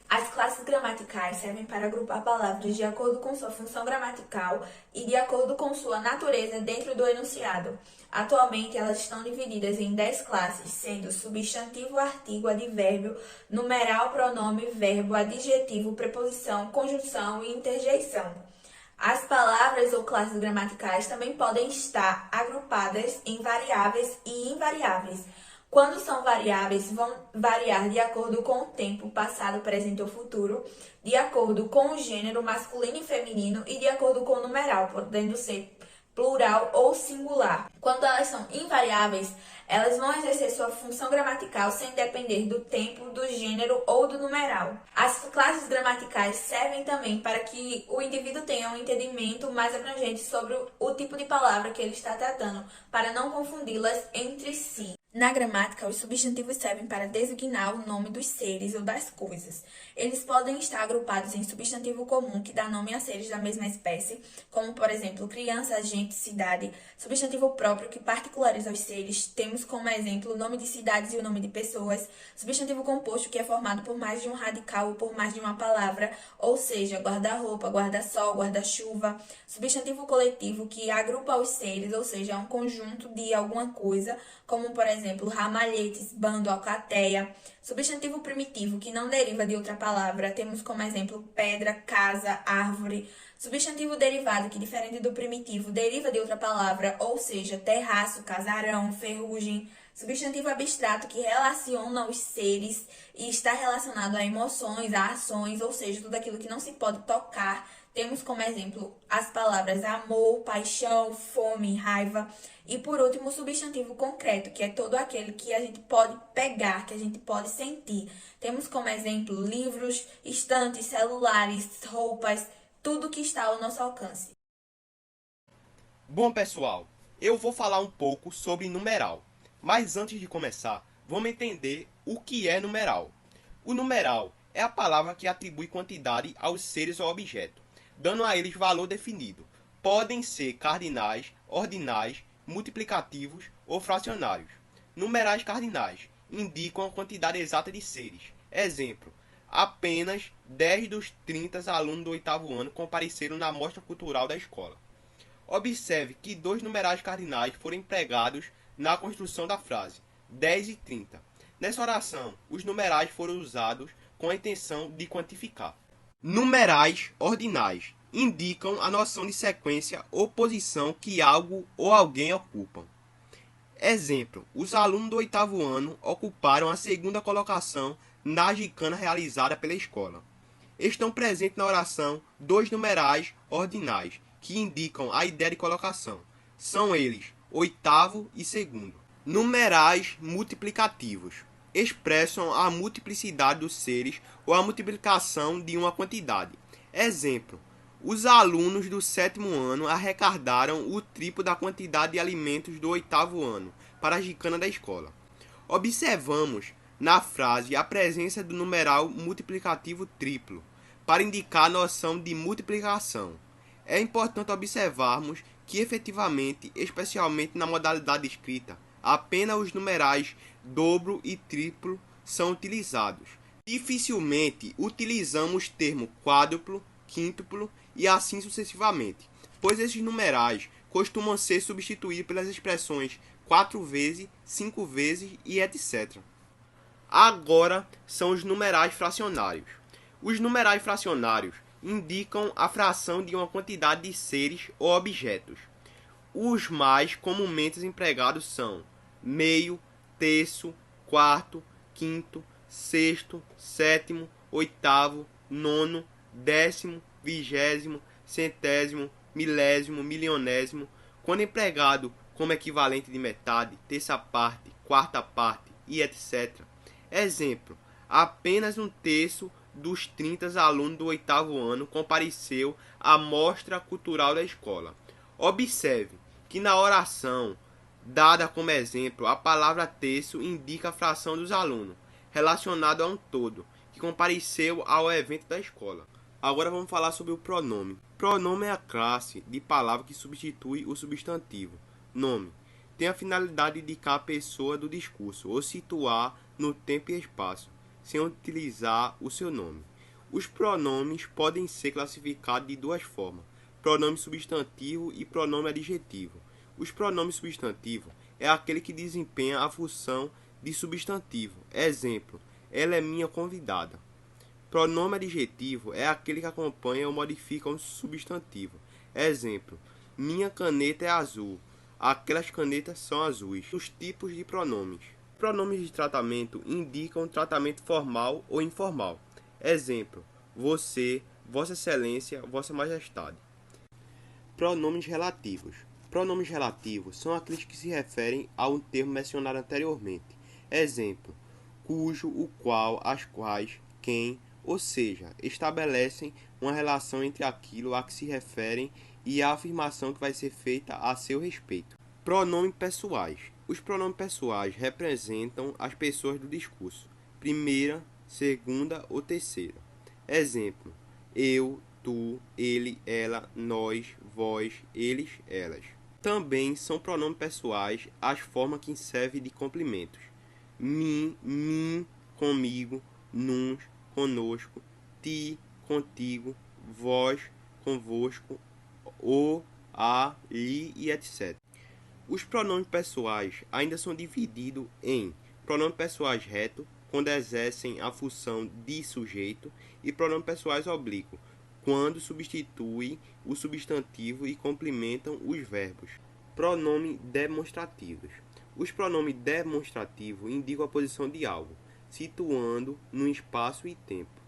As classes gramaticais servem para agrupar palavras de acordo com sua função gramatical e de acordo com sua natureza dentro do enunciado. Atualmente, elas estão divididas em 10 classes, sendo substantivo, artigo, advérbio, numeral, pronome, verbo, adjetivo, preposição, conjunção e interjeição. As palavras ou classes gramaticais também podem estar agrupadas em variáveis e invariáveis. Quando são variáveis, vão variar de acordo com o tempo, passado, presente ou futuro, de acordo com o gênero masculino e feminino e de acordo com o numeral, podendo ser plural ou singular. Quando elas são invariáveis, elas vão exercer sua função gramatical sem depender do tempo, do gênero ou do numeral. As classes gramaticais servem também para que o indivíduo tenha um entendimento mais abrangente sobre o tipo de palavra que ele está tratando, para não confundi-las entre si. Na gramática, os substantivos servem para designar o nome dos seres ou das coisas. Eles podem estar agrupados em substantivo comum, que dá nome a seres da mesma espécie, como, por exemplo, criança, gente, cidade. Substantivo próprio, que particulariza os seres. Temos como exemplo o nome de cidades e o nome de pessoas. Substantivo composto, que é formado por mais de um radical ou por mais de uma palavra, ou seja, guarda-roupa, guarda-sol, guarda-chuva. Substantivo coletivo, que agrupa os seres, ou seja, é um conjunto de alguma coisa, como, por exemplo, ramalhetes, bando, alcateia. Substantivo primitivo, que não deriva de outra palavra, temos como exemplo pedra, casa, árvore. Substantivo derivado, que diferente do primitivo, deriva de outra palavra, ou seja, terraço, casarão, ferrugem. Substantivo abstrato, que relaciona os seres e está relacionado a emoções, a ações, ou seja, tudo aquilo que não se pode tocar. Temos como exemplo as palavras amor, paixão, fome, raiva. E por último, o substantivo concreto, que é todo aquele que a gente pode pegar, que a gente pode sentir. Temos como exemplo livros, estantes, celulares, roupas, tudo que está ao nosso alcance. Bom, pessoal, eu vou falar um pouco sobre numeral. Mas antes de começar, vamos entender o que é numeral. O numeral é a palavra que atribui quantidade aos seres ou objetos, dando a eles valor definido. Podem ser cardinais, ordinais, multiplicativos ou fracionários. Numerais cardinais indicam a quantidade exata de seres. Exemplo: apenas 10 dos 30 alunos do oitavo ano compareceram na mostra cultural da escola. Observe que dois numerais cardinais foram empregados na construção da frase 10 e 30. Nessa oração, os numerais foram usados com a intenção de quantificar. Numerais ordinais indicam a noção de sequência ou posição que algo ou alguém ocupam. Exemplo: os alunos do oitavo ano ocuparam a segunda colocação na gincana realizada pela escola. Estão presentes na oração dois numerais ordinais, que indicam a ideia de colocação. São eles oitavo e segundo. Numerais multiplicativos expressam a multiplicidade dos seres ou a multiplicação de uma quantidade. Exemplo: os alunos do sétimo ano arrecadaram o triplo da quantidade de alimentos do oitavo ano para a gincana da escola. Observamos na frase a presença do numeral multiplicativo triplo, para indicar a noção de multiplicação. É importante observarmos que efetivamente, especialmente na modalidade escrita, apenas os numerais dobro e triplo são utilizados. Dificilmente utilizamos termo quádruplo, quíntuplo e assim sucessivamente, pois esses numerais costumam ser substituídos pelas expressões 4 vezes, 5 vezes e etc. Agora são os numerais fracionários. Os numerais fracionários indicam a fração de uma quantidade de seres ou objetos. Os mais comumente empregados são meio, terço, quarto, quinto, sexto, sétimo, oitavo, nono, décimo, vigésimo, centésimo, milésimo, milionésimo, quando empregado como equivalente de metade, terça parte, quarta parte e etc. Exemplo: apenas um terço dos 30 alunos do oitavo ano compareceu à mostra cultural da escola. Observe que na oração dada como exemplo, a palavra terço indica a fração dos alunos, relacionado a um todo, que compareceu ao evento da escola. Agora vamos falar sobre o pronome. Pronome é a classe de palavra que substitui o substantivo. Nome tem a finalidade de indicar a pessoa do discurso ou situar no tempo e espaço, sem utilizar o seu nome. Os pronomes podem ser classificados de duas formas: pronome substantivo e pronome adjetivo. Os pronomes substantivos é aquele que desempenha a função de substantivo. Exemplo: ela é minha convidada. Pronome adjetivo é aquele que acompanha ou modifica um substantivo. Exemplo: minha caneta é azul. Aquelas canetas são azuis. Os tipos de pronomes. Pronomes de tratamento indicam tratamento formal ou informal. Exemplo: você, Vossa Excelência, Vossa Majestade. Pronomes relativos. Pronomes relativos são aqueles que se referem a um termo mencionado anteriormente. Exemplo: cujo, o qual, as quais, quem, ou seja, estabelecem uma relação entre aquilo a que se referem e a afirmação que vai ser feita a seu respeito. Pronomes pessoais. Os pronomes pessoais representam as pessoas do discurso, primeira, segunda ou terceira. Exemplo: eu, tu, ele, ela, nós, vós, eles, elas. Também são pronomes pessoais as formas que servem de complementos: mim, comigo, nuns, conosco, ti, contigo, vós, convosco, o, a, li e etc. Os pronomes pessoais ainda são divididos em pronomes pessoais retos, quando exercem a função de sujeito, e pronomes pessoais oblíquos, quando substituem o substantivo e complementam os verbos. Pronomes demonstrativos. Os pronomes demonstrativos indicam a posição de algo, situando no espaço e tempo.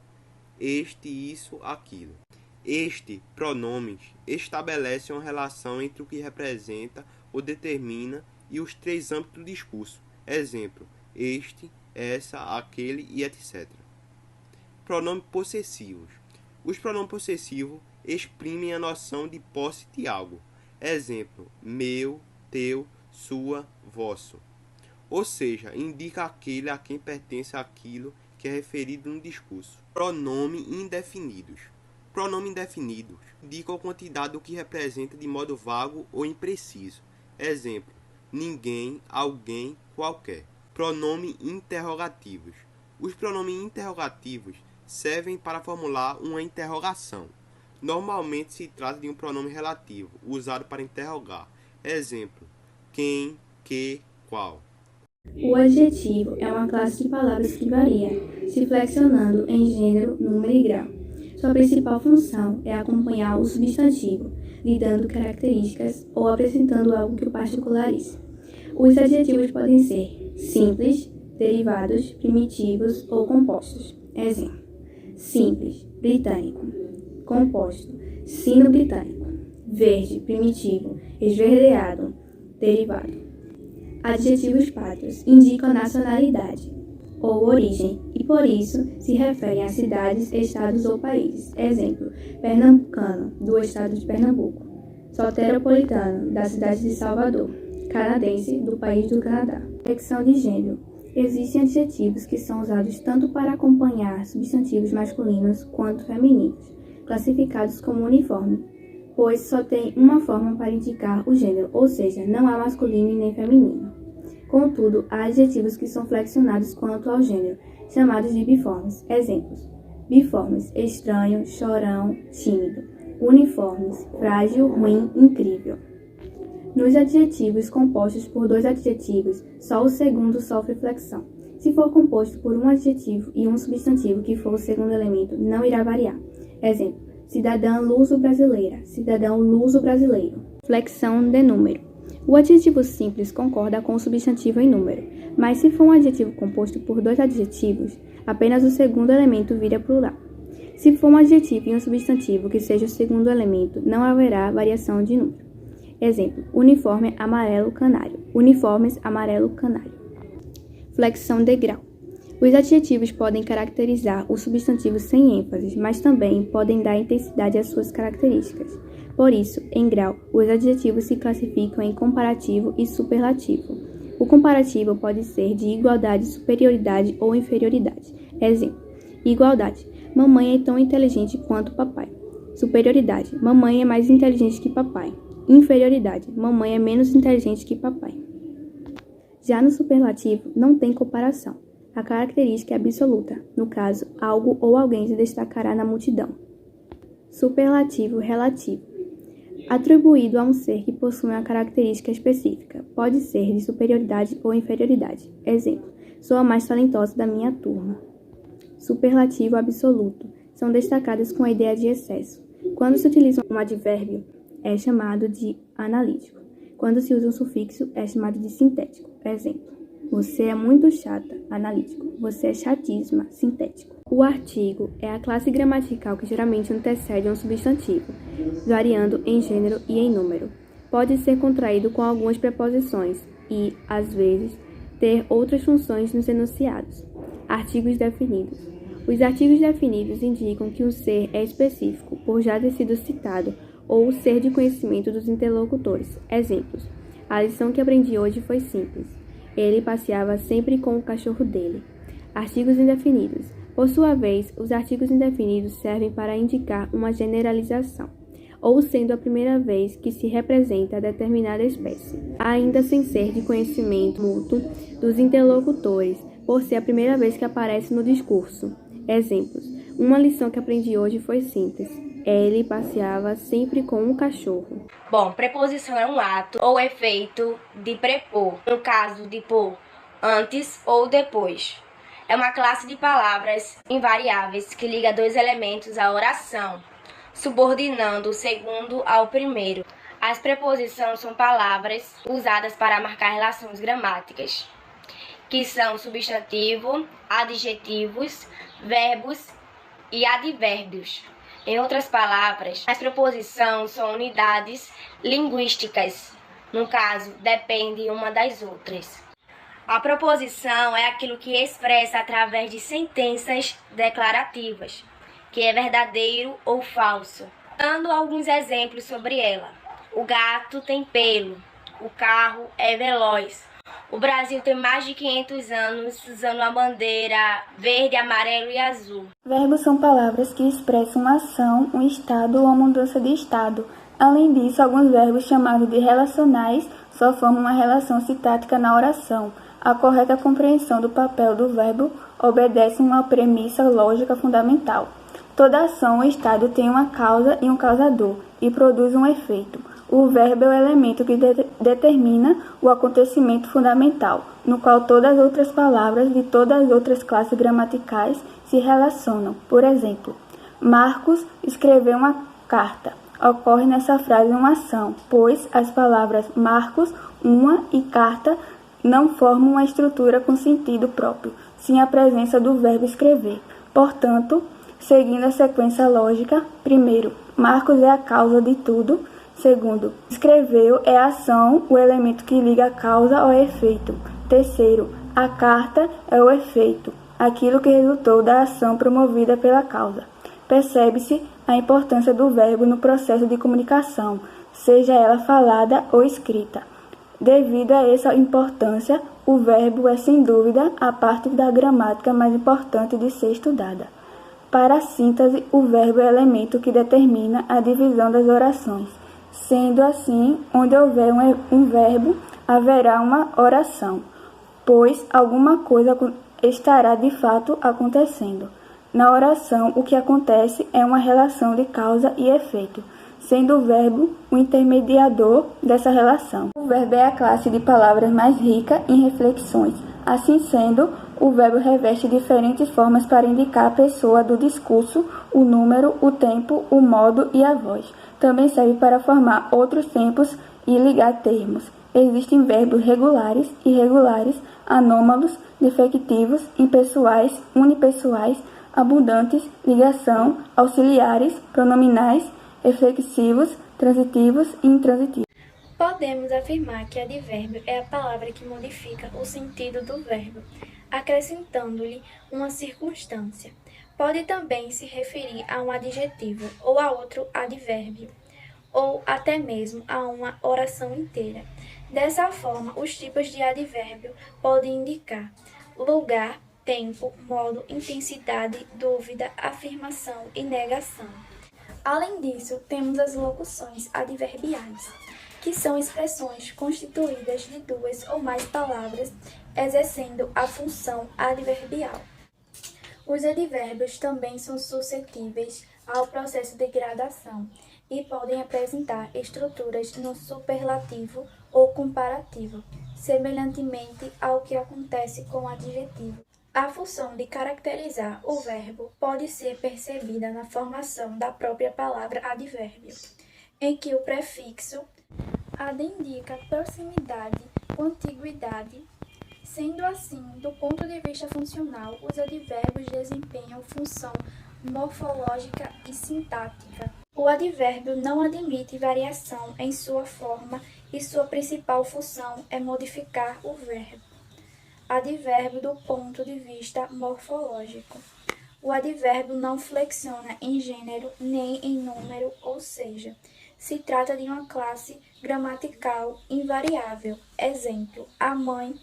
Este, isso, aquilo. Estes pronomes estabelecem uma relação entre o que representa ou determina e os três âmbitos do discurso. Exemplo: este, essa, aquele e etc. Pronomes possessivos. Os pronomes possessivos exprimem a noção de posse de algo. Exemplo: meu, teu, sua, vosso. Ou seja, indica aquele a quem pertence aquilo que é referido no discurso. Pronomes indefinidos. Pronomes indefinidos indicam a quantidade do que representa de modo vago ou impreciso. Exemplo: ninguém, alguém, qualquer. Pronomes interrogativos. Os pronomes interrogativos servem para formular uma interrogação. Normalmente se trata de um pronome relativo, usado para interrogar. Exemplo: quem, que, qual. O adjetivo é uma classe de palavras que varia, se flexionando em gênero, número e grau. Sua principal função é acompanhar o substantivo, lhe dando características ou apresentando algo que o particularize. Os adjetivos podem ser simples, derivados, primitivos ou compostos. Exemplo: simples, britânico. Composto, sino-britânico. Verde, primitivo, esverdeado, derivado. Adjetivos pátrios indicam nacionalidade ou origem e, por isso, se referem a cidades, estados ou países. Exemplo: pernambucano, do estado de Pernambuco. Soteropolitano, da cidade de Salvador. Canadense, do país do Canadá. Flexão de gênero. Existem adjetivos que são usados tanto para acompanhar substantivos masculinos quanto femininos, classificados como uniforme, pois só tem uma forma para indicar o gênero, ou seja, não há masculino e nem feminino. Contudo, há adjetivos que são flexionados quanto ao gênero, chamados de biformes. Exemplos: biformes, estranho, chorão, tímido. Uniformes, frágil, ruim, incrível. Nos adjetivos compostos por dois adjetivos, só o segundo sofre flexão. Se for composto por um adjetivo e um substantivo que for o segundo elemento, não irá variar. Exemplo: cidadã luso-brasileira, cidadão luso-brasileiro. Flexão de número. O adjetivo simples concorda com o substantivo em número, mas se for um adjetivo composto por dois adjetivos, apenas o segundo elemento vira plural. Se for um adjetivo e um substantivo que seja o segundo elemento, não haverá variação de número. Exemplo: uniforme amarelo canário, uniformes amarelo canário. Flexão de grau. Os adjetivos podem caracterizar o substantivo sem ênfase, mas também podem dar intensidade às suas características. Por isso, em grau, os adjetivos se classificam em comparativo e superlativo. O comparativo pode ser de igualdade, superioridade ou inferioridade. Exemplo: igualdade: mamãe é tão inteligente quanto papai. Superioridade: mamãe é mais inteligente que papai. Inferioridade: mamãe é menos inteligente que papai. Já no superlativo, não tem comparação. A característica é absoluta. No caso, algo ou alguém se destacará na multidão. Superlativo relativo. Atribuído a um ser que possui uma característica específica. Pode ser de superioridade ou inferioridade. Exemplo: sou a mais talentosa da minha turma. Superlativo absoluto. São destacadas com a ideia de excesso. Quando se utiliza um advérbio, é chamado de analítico. Quando se usa um sufixo, é chamado de sintético. Exemplo: você é muito chata, analítico. Você é chatíssima, sintético. O artigo é a classe gramatical que geralmente antecede um substantivo, variando em gênero e em número. Pode ser contraído com algumas preposições e, às vezes, ter outras funções nos enunciados. Artigos definidos. Os artigos definidos indicam que um ser é específico, por já ter sido citado, ou ser de conhecimento dos interlocutores. Exemplos: a lição que aprendi hoje foi simples. Ele passeava sempre com o cachorro dele. Artigos indefinidos. Por sua vez, os artigos indefinidos servem para indicar uma generalização, ou sendo a primeira vez que se representa determinada espécie, ainda sem ser de conhecimento mútuo dos interlocutores, por ser a primeira vez que aparece no discurso. Exemplos: uma lição que aprendi hoje foi simples. Ele passeava sempre com um cachorro. Bom, preposição é um ato ou efeito de prepor, no caso de pôr antes ou depois. É uma classe de palavras invariáveis que liga dois elementos à oração, subordinando o segundo ao primeiro. As preposições são palavras usadas para marcar relações gramáticas, que são substantivo, adjetivos, verbos e advérbios. Em outras palavras, as preposições são unidades linguísticas. No caso, dependem uma das outras. A proposição é aquilo que expressa através de sentenças declarativas, que é verdadeiro ou falso. Dando alguns exemplos sobre ela. O gato tem pelo. O carro é veloz. O Brasil tem mais de 500 anos usando a bandeira verde, amarelo e azul. Verbos são palavras que expressam uma ação, um estado ou uma mudança de estado. Além disso, alguns verbos chamados de relacionais só formam uma relação sintática na oração. A correta compreensão do papel do verbo obedece a uma premissa lógica fundamental. Toda ação ou estado tem uma causa e um causador e produz um efeito. O verbo é o elemento que determina o acontecimento fundamental, no qual todas as outras palavras de todas as outras classes gramaticais se relacionam. Por exemplo, Marcos escreveu uma carta. Ocorre nessa frase uma ação, pois as palavras Marcos, uma e carta não formam uma estrutura com sentido próprio, sem a presença do verbo escrever. Portanto, seguindo a sequência lógica, primeiro, Marcos é a causa de tudo. Segundo, escreveu é a ação, o elemento que liga a causa ao efeito. Terceiro, a carta é o efeito, aquilo que resultou da ação promovida pela causa. Percebe-se a importância do verbo no processo de comunicação, seja ela falada ou escrita. Devido a essa importância, o verbo é, sem dúvida, a parte da gramática mais importante de ser estudada. Para a síntese, o verbo é o elemento que determina a divisão das orações. Sendo assim, onde houver um verbo, haverá uma oração, pois alguma coisa estará de fato acontecendo. Na oração, o que acontece é uma relação de causa e efeito, sendo o verbo o intermediador dessa relação. O verbo é a classe de palavras mais rica em reflexões. Assim sendo, o verbo reveste diferentes formas para indicar a pessoa do discurso, o número, o tempo, o modo e a voz. Também serve para formar outros tempos e ligar termos. Existem verbos regulares, irregulares, anômalos, defectivos, impessoais, unipessoais, abundantes, ligação, auxiliares, pronominais, reflexivos, transitivos e intransitivos. Podemos afirmar que advérbio é a palavra que modifica o sentido do verbo, acrescentando-lhe uma circunstância. Pode também se referir a um adjetivo ou a outro advérbio, ou até mesmo a uma oração inteira. Dessa forma, os tipos de advérbio podem indicar lugar, tempo, modo, intensidade, dúvida, afirmação e negação. Além disso, temos as locuções adverbiais, que são expressões constituídas de duas ou mais palavras exercendo a função adverbial. Os advérbios também são suscetíveis ao processo de gradação e podem apresentar estruturas no superlativo ou comparativo, semelhantemente ao que acontece com o adjetivo. A função de caracterizar o verbo pode ser percebida na formação da própria palavra advérbio, em que o prefixo ad indica proximidade, contiguidade. Sendo assim, do ponto de vista funcional, os advérbios desempenham função morfológica e sintática. O advérbio não admite variação em sua forma e sua principal função é modificar o verbo. Advérbio do ponto de vista morfológico. O advérbio não flexiona em gênero nem em número, ou seja, se trata de uma classe gramatical invariável. Exemplo, a mãe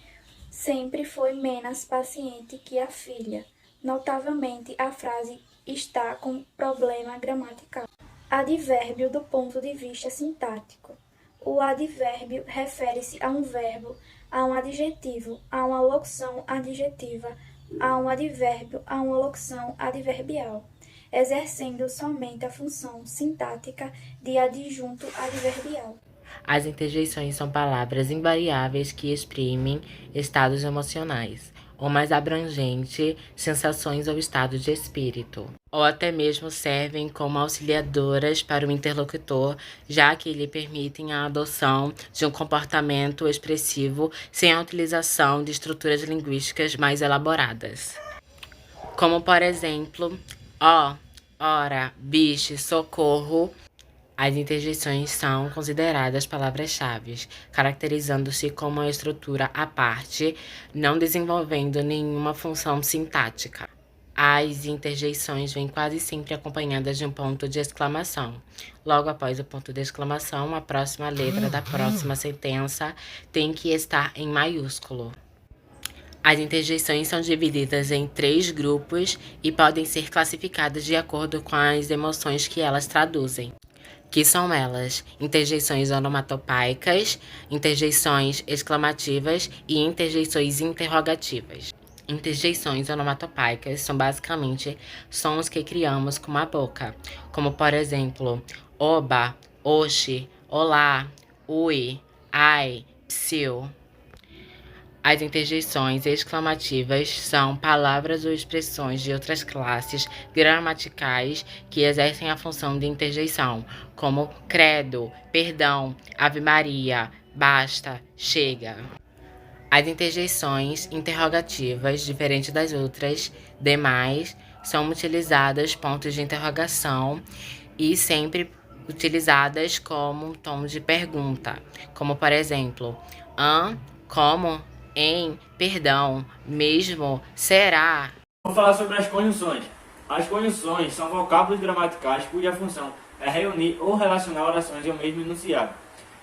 sempre foi menos paciente que a filha. Notavelmente, a frase está com problema gramatical. Advérbio do ponto de vista sintático. O advérbio refere-se a um verbo, a um adjetivo, a uma locução adjetiva, a um advérbio, a uma locução adverbial, exercendo somente a função sintática de adjunto adverbial. As interjeições são palavras invariáveis que exprimem estados emocionais, ou mais abrangente, sensações ou estados de espírito, ou até mesmo servem como auxiliadoras para o interlocutor, já que lhe permitem a adoção de um comportamento expressivo sem a utilização de estruturas linguísticas mais elaboradas. Como, por exemplo, ó, ora, biche, socorro. As interjeições são consideradas palavras-chave, caracterizando-se como uma estrutura à parte, não desenvolvendo nenhuma função sintática. As interjeições vêm quase sempre acompanhadas de um ponto de exclamação. Logo após o ponto de exclamação, a próxima letra da próxima sentença tem que estar em maiúsculo. As interjeições são divididas em 3 grupos e podem ser classificadas de acordo com as emoções que elas traduzem, que são elas: interjeições onomatopeicas, interjeições exclamativas e interjeições interrogativas. Interjeições onomatopeicas são basicamente sons que criamos com a boca, como por exemplo, oba, oxi, olá, ui, ai, psiu. As interjeições exclamativas são palavras ou expressões de outras classes gramaticais que exercem a função de interjeição, como credo, perdão, ave Maria, basta, chega. As interjeições interrogativas, diferente das outras demais, são utilizadas pontos de interrogação e sempre utilizadas como um tom de pergunta, como por exemplo, como, em, perdão, mesmo, será. Vou falar sobre as conjunções. As conjunções são vocábulos gramaticais cuja função é reunir ou relacionar orações em um mesmo enunciado.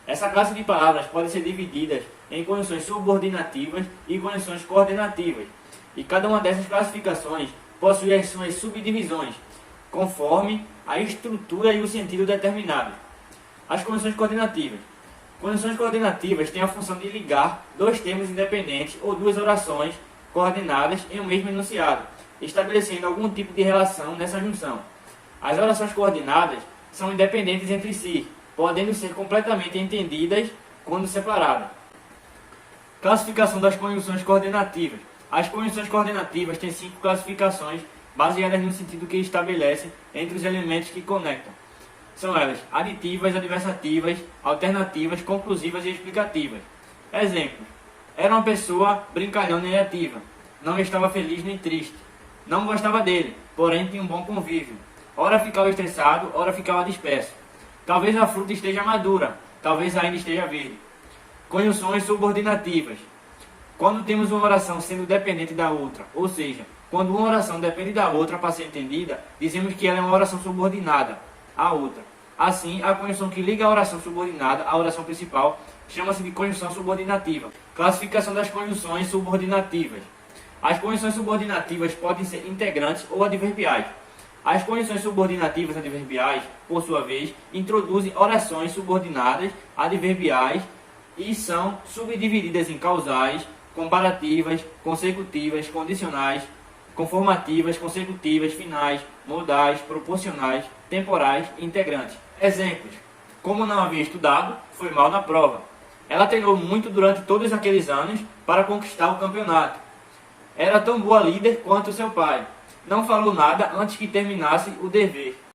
Essa classe de palavras pode ser dividida em conjunções subordinativas e conjunções coordenativas, e cada uma dessas classificações possui as suas subdivisões, conforme a estrutura e o sentido determinados. As conjunções coordenativas. Conjunções coordenativas têm a função de ligar 2 termos independentes ou 2 orações coordenadas em um mesmo enunciado, estabelecendo algum tipo de relação nessa junção. As orações coordenadas são independentes entre si, podendo ser completamente entendidas quando separadas. Classificação das conjunções coordenativas. As conjunções coordenativas têm 5 classificações baseadas no sentido que estabelecem entre os elementos que conectam. São elas aditivas, adversativas, alternativas, conclusivas e explicativas. Exemplos: era uma pessoa brincalhona e ativa, não estava feliz nem triste, não gostava dele, porém tinha um bom convívio. Ora ficava estressado, ora ficava disperso. Talvez a fruta esteja madura, talvez ainda esteja verde. Conjunções subordinativas. Quando temos uma oração sendo dependente da outra, ou seja, quando uma oração depende da outra para ser entendida, dizemos que ela é uma oração subordinada à outra. Assim, a conjunção que liga a oração subordinada à oração principal chama-se de conjunção subordinativa. Classificação das conjunções subordinativas. As conjunções subordinativas podem ser integrantes ou adverbiais. As conjunções subordinativas adverbiais, por sua vez, introduzem orações subordinadas adverbiais e são subdivididas em causais, comparativas, consecutivas, condicionais, conformativas, consecutivas, finais, modais, proporcionais, temporais e integrantes. Exemplos: como não havia estudado, foi mal na prova. Ela treinou muito durante todos aqueles anos para conquistar o campeonato. Era tão boa líder quanto seu pai. Não falou nada antes que terminasse o dever.